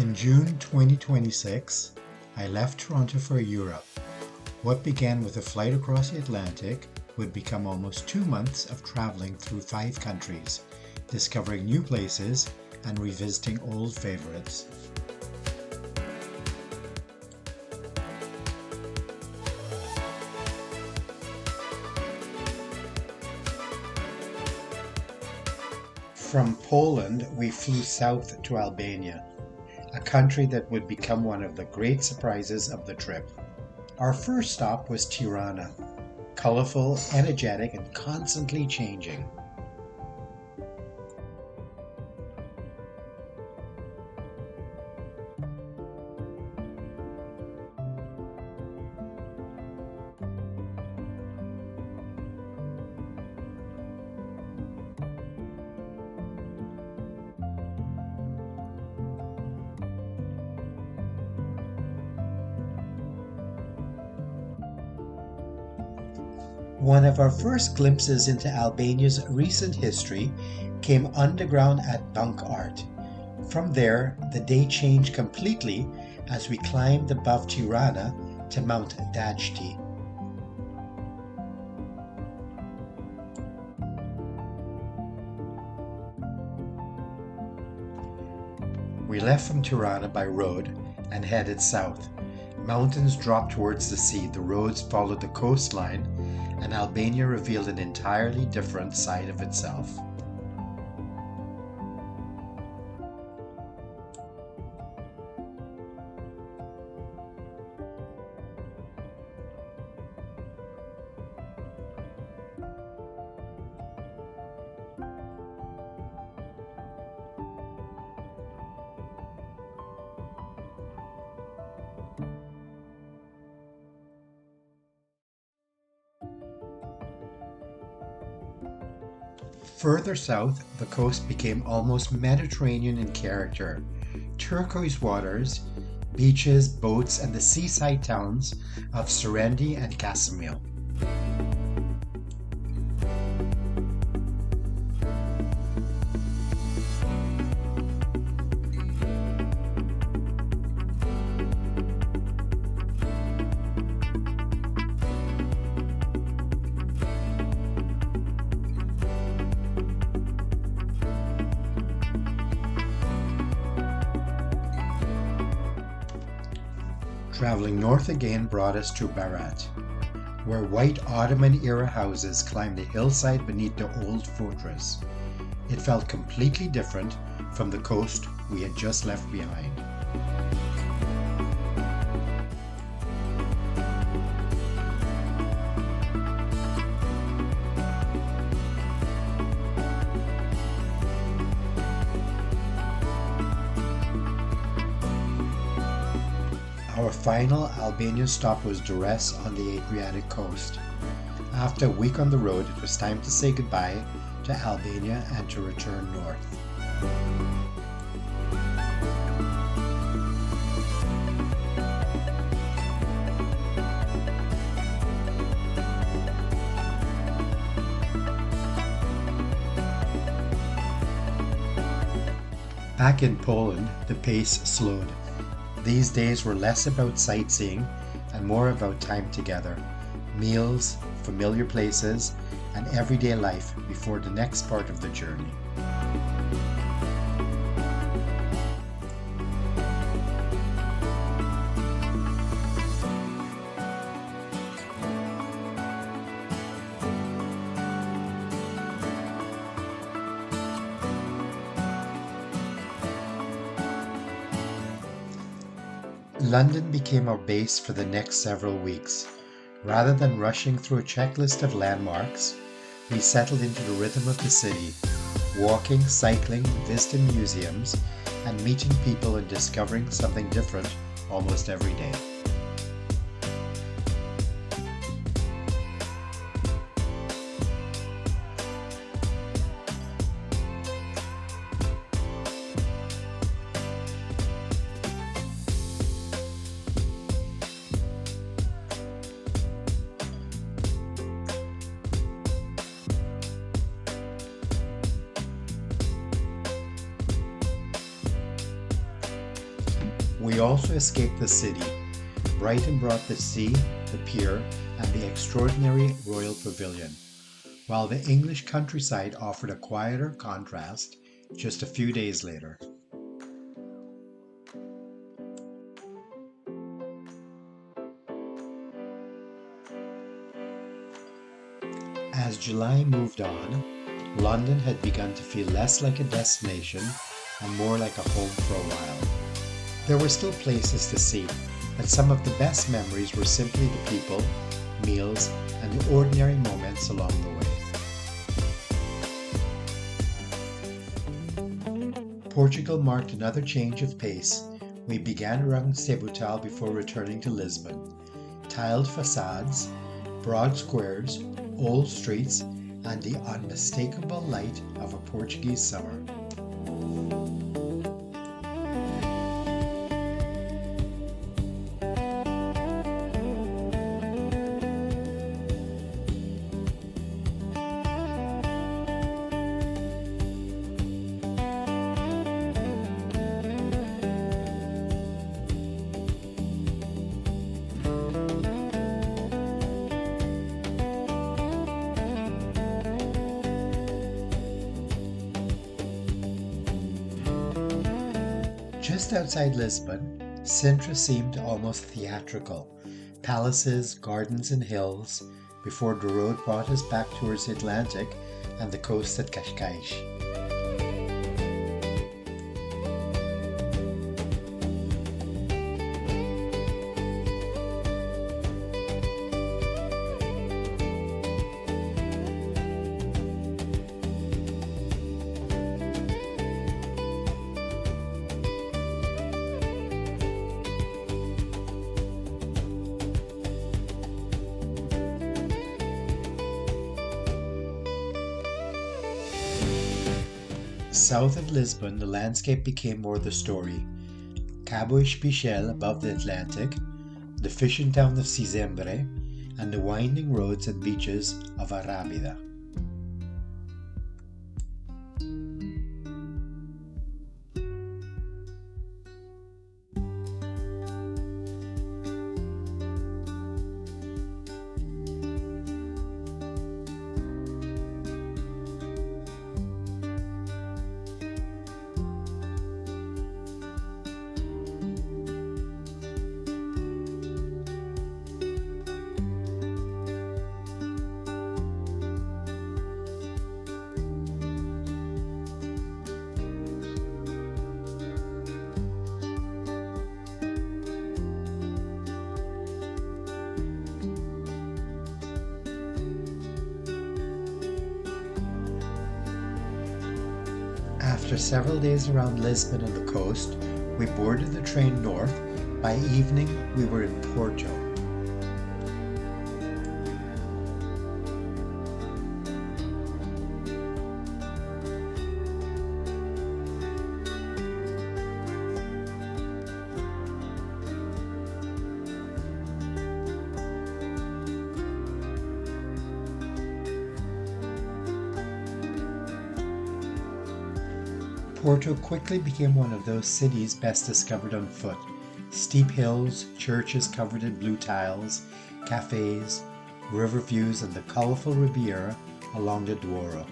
In June 2026, I left Toronto for Europe. What began with a flight across the Atlantic would become almost 2 months of traveling through 5 countries, discovering new places and revisiting old favorites. From Poland, we flew south to Albania, a country that would become one of the great surprises of the trip. Our first stop was Tirana, colorful, energetic, and constantly changing. One of our first glimpses into Albania's recent history came underground at Bunk Art. From there, the day changed completely as we climbed above Tirana to Mount Dajti. We left from Tirana by road and headed south. Mountains dropped towards the sea, the roads followed the coastline, and Albania revealed an entirely different side of itself. Further south, the coast became almost Mediterranean in character. Turquoise waters, beaches, boats, and the seaside towns of Sarandë and Ksamil. Traveling north again brought us to Berat, where white Ottoman-era houses climbed the hillside beneath the old fortress. It felt completely different from the coast we had just left behind. Our final Albanian stop was Durrës on the Adriatic coast. After a week on the road, it was time to say goodbye to Albania and to return north. Back in Poland, the pace slowed. These days were less about sightseeing and more about time together, meals, familiar places, and everyday life before the next part of the journey. London became our base for the next several weeks. Rather than rushing through a checklist of landmarks, we settled into the rhythm of the city, walking, cycling, visiting museums, and meeting people and discovering something different almost every day. we also escaped the city. Brighton brought the sea, the pier, and the extraordinary Royal Pavilion, while the English countryside offered a quieter contrast just a few days later. As July moved on, London had begun to feel less like a destination and more like a home for a while. There were still places to see, but some of the best memories were simply the people, meals, and the ordinary moments along the way. Portugal marked another change of pace. We began around Setúbal before returning to Lisbon. Tiled facades, broad squares, old streets, and the unmistakable light of a Portuguese summer. Just outside Lisbon, Sintra seemed almost theatrical. Palaces, gardens, and hills, before the road brought us back towards the Atlantic and the coast at Cascais. South of Lisbon, the landscape became more the story. Cabo Espichel above the Atlantic, the fishing town of Sesimbra, and the winding roads and beaches of Arrábida. After several days around Lisbon and the coast, we boarded the train north. By evening, we were in Porto. Porto quickly became one of those cities best discovered on foot. Steep hills, churches covered in blue tiles, cafes, river views, and the colourful Riviera along the Douro.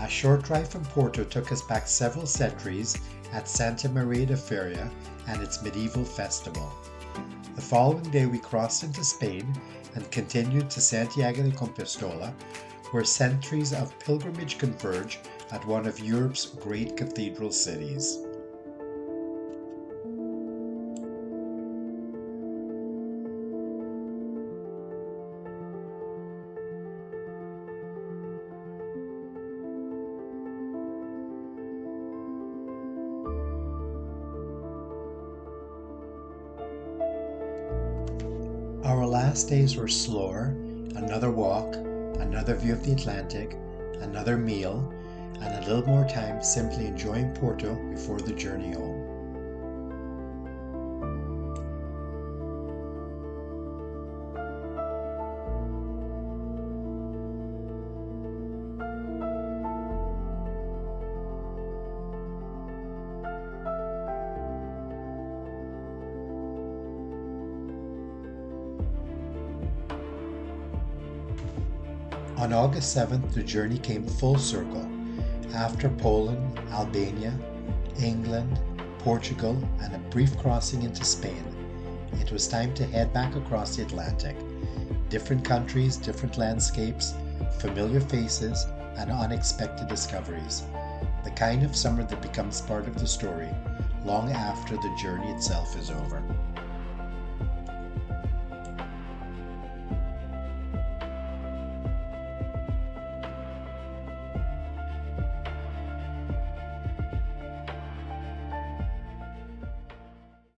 A short drive from Porto took us back several centuries at Santa Maria da Feira and its medieval festival. The following day we crossed into Spain and continued to Santiago de Compostela, where centuries of pilgrimage converge at one of Europe's great cathedral cities. last days were slower, another walk, another view of the Atlantic, another meal, and a little more time simply enjoying Porto before the journey home. On August 7th, the journey came full circle. After Poland, Albania, England, Portugal, and a brief crossing into Spain, it was time to head back across the Atlantic. Different countries, different landscapes, familiar faces, and unexpected discoveries. The kind of summer that becomes part of the story long after the journey itself is over.